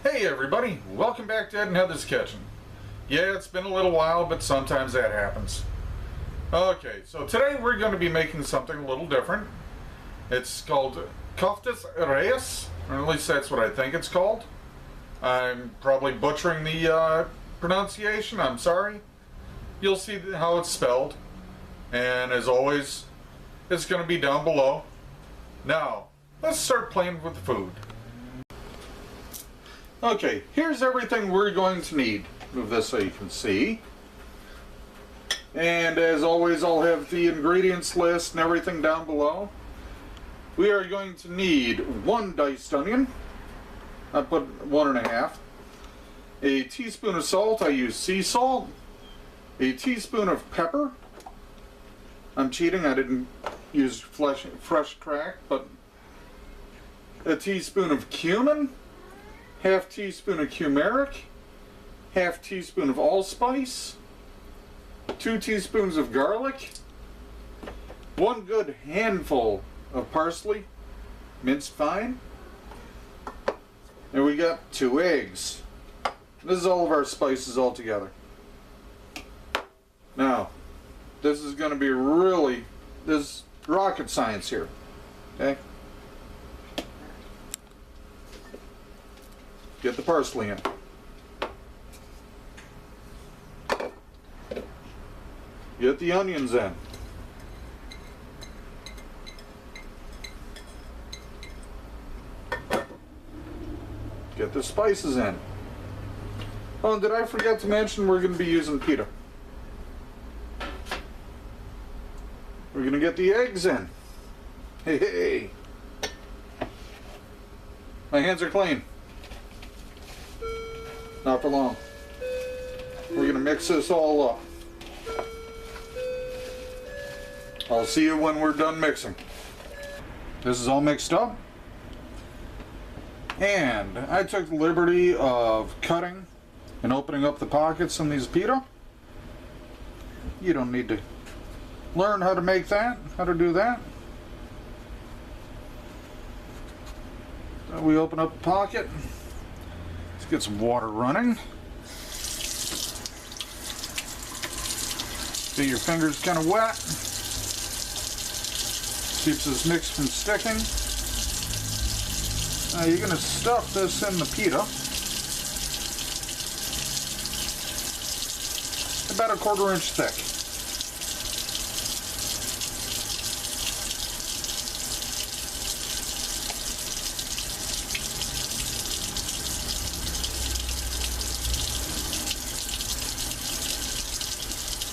Hey everybody, welcome back to Ed and Heather's Kitchen. Yeah, it's been a little while, but sometimes that happens. Okay, so today we're going to be making something a little different. It's called Kofta Arayes, or at least that's what I think it's called. I'm probably butchering the pronunciation, I'm sorry. You'll see how it's spelled. And as always, it's going to be down below. Now, let's start playing with the food. Okay, here's everything we're going to need. Move this so you can see. And as always, I'll have the ingredients list and everything down below. We are going to need 1 diced onion. I put 1.5. A teaspoon of salt, I use sea salt. A teaspoon of pepper. I'm cheating, I didn't use fresh crack, but a teaspoon of cumin. Half teaspoon of turmeric, half teaspoon of allspice, 2 teaspoons of garlic, 1 good handful of parsley, minced fine, and we got 2 eggs. This is all of our spices all together. Now, this is going to be this rocket science here, okay? Get the parsley in. Get the onions in. Get the spices in. Oh, and did I forget to mention we're going to be using pita? We're going to get the eggs in. Hey. My hands are clean. Not for long. We're going to mix this all up. I'll see you when we're done mixing. This is all mixed up. And I took the liberty of cutting and opening up the pockets in these pita. You don't need to learn how to make that, how to do that. So we open up the pocket. Get some water running. Get your fingers kind of wet. Keeps this mix from sticking. Now you're going to stuff this in the pita. About 1/4 inch thick.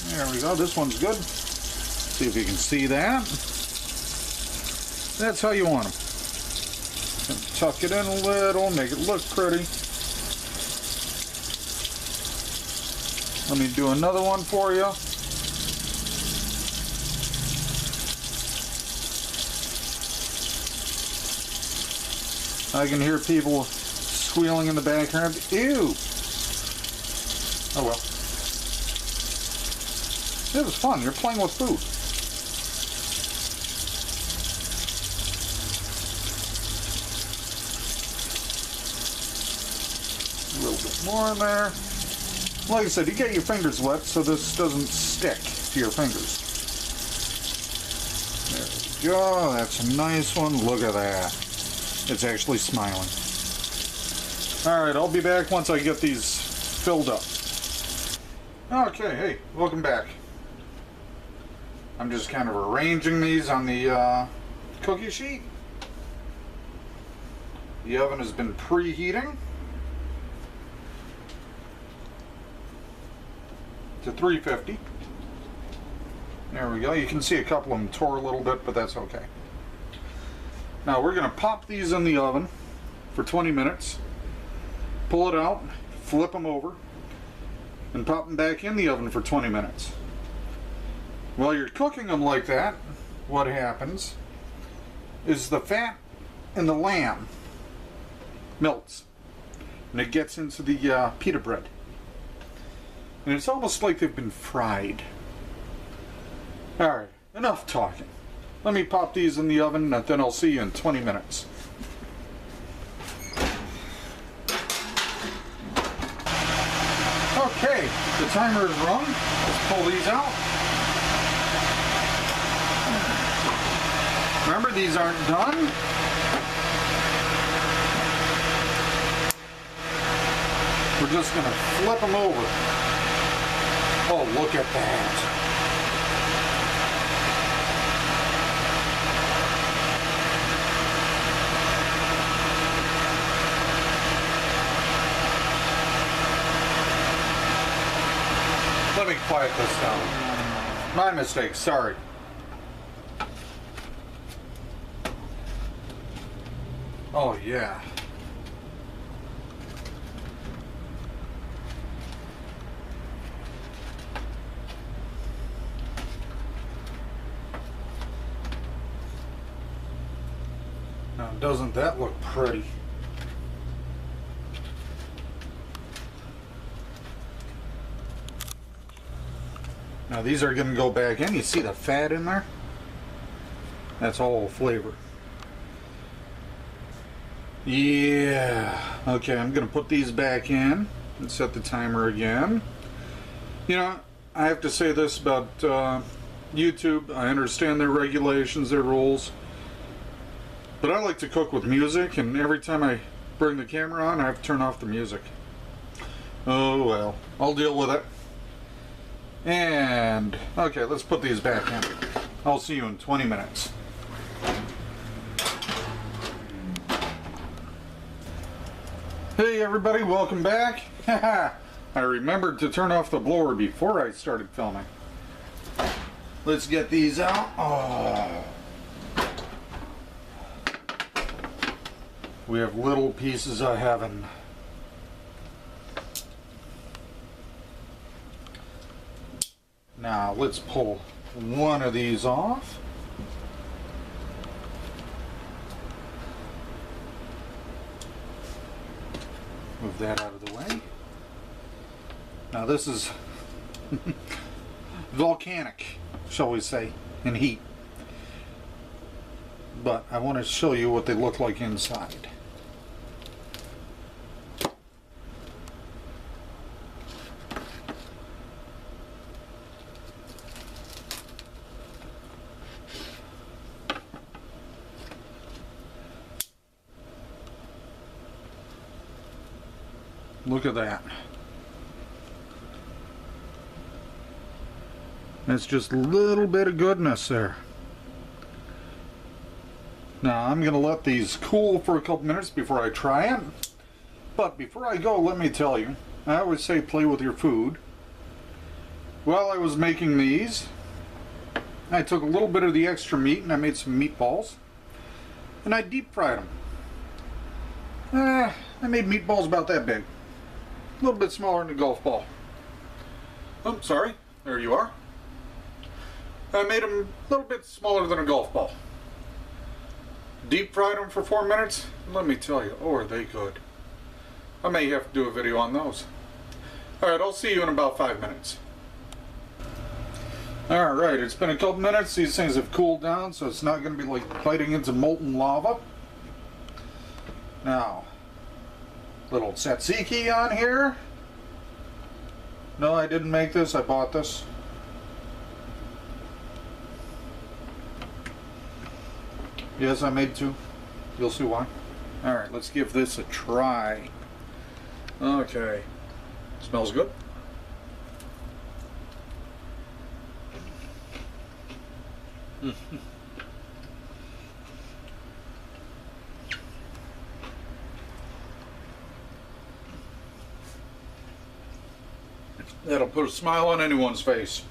There we go, this one's good. See if you can see that. That's how you want them. Tuck it in a little, make it look pretty. Let me do another one for you. I can hear people squealing in the background. Ew! Oh well. It was fun. You're playing with food. A little bit more in there. Like I said, you get your fingers wet so this doesn't stick to your fingers. There we go. That's a nice one. Look at that. It's actually smiling. Alright, I'll be back once I get these filled up. Okay, hey, welcome back. I'm just kind of arranging these on the cookie sheet. The oven has been preheating to 350. There we go. You can see a couple of them tore a little bit, but that's okay. Now we're going to pop these in the oven for 20 minutes. Pull it out, flip them over, and pop them back in the oven for 20 minutes. While you're cooking them like that, what happens is the fat in the lamb melts and it gets into the pita bread. And it's almost like they've been fried. Alright, enough talking. Let me pop these in the oven and then I'll see you in 20 minutes. Okay, the timer is run. Let's pull these out. Remember, these aren't done. We're just going to flip them over. Oh, look at that. Let me quiet this down. My mistake, sorry. Oh, yeah. Now, doesn't that look pretty? Now these are going to go back in. You see the fat in there? That's all flavor. Yeah. Okay, I'm going to put these back in and set the timer again. You know, I have to say this about YouTube. I understand their regulations, their rules. But I like to cook with music, and every time I bring the camera on, I have to turn off the music. Oh well, I'll deal with it. And, okay, let's put these back in. I'll see you in 20 minutes. Hey everybody, welcome back. I remembered to turn off the blower before I started filming. Let's get these out. Oh. We have little pieces of heaven. Now let's pull one of these off. Move that out of the way. Now this is volcanic, shall we say, in heat. But I want to show you what they look like inside. Look at that. That's just a little bit of goodness there. Now I'm going to let these cool for a couple minutes before I try it. But before I go, let me tell you, I always say play with your food. While I was making these, I took a little bit of the extra meat and I made some meatballs. And I deep fried them. I made meatballs about that big. A little bit smaller than a golf ball. Oh, sorry. There you are. I made them a little bit smaller than a golf ball. Deep fried them for 4 minutes. Let me tell you, oh, are they good. I may have to do a video on those. Alright, I'll see you in about 5 minutes. Alright, it's been a couple minutes. These things have cooled down, so it's not going to be like biting into molten lava. Now, little tzatziki on here. No, I didn't make this. I bought this. Yes, I made two. You'll see why. Alright, let's give this a try. Okay. Smells good. That'll put a smile on anyone's face.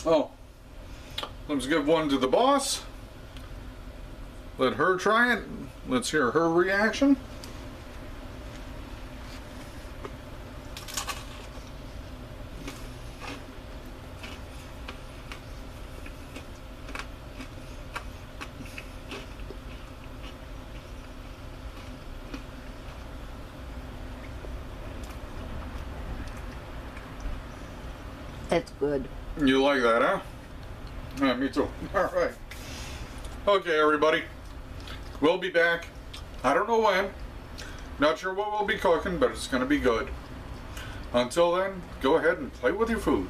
Oh. Let's give one to the boss. Let her try it. Let's hear her reaction. That's good. You like that, huh? Yeah, me too. Alright. Okay, everybody. We'll be back. I don't know when. Not sure what we'll be cooking, but it's going to be good. Until then, go ahead and play with your food.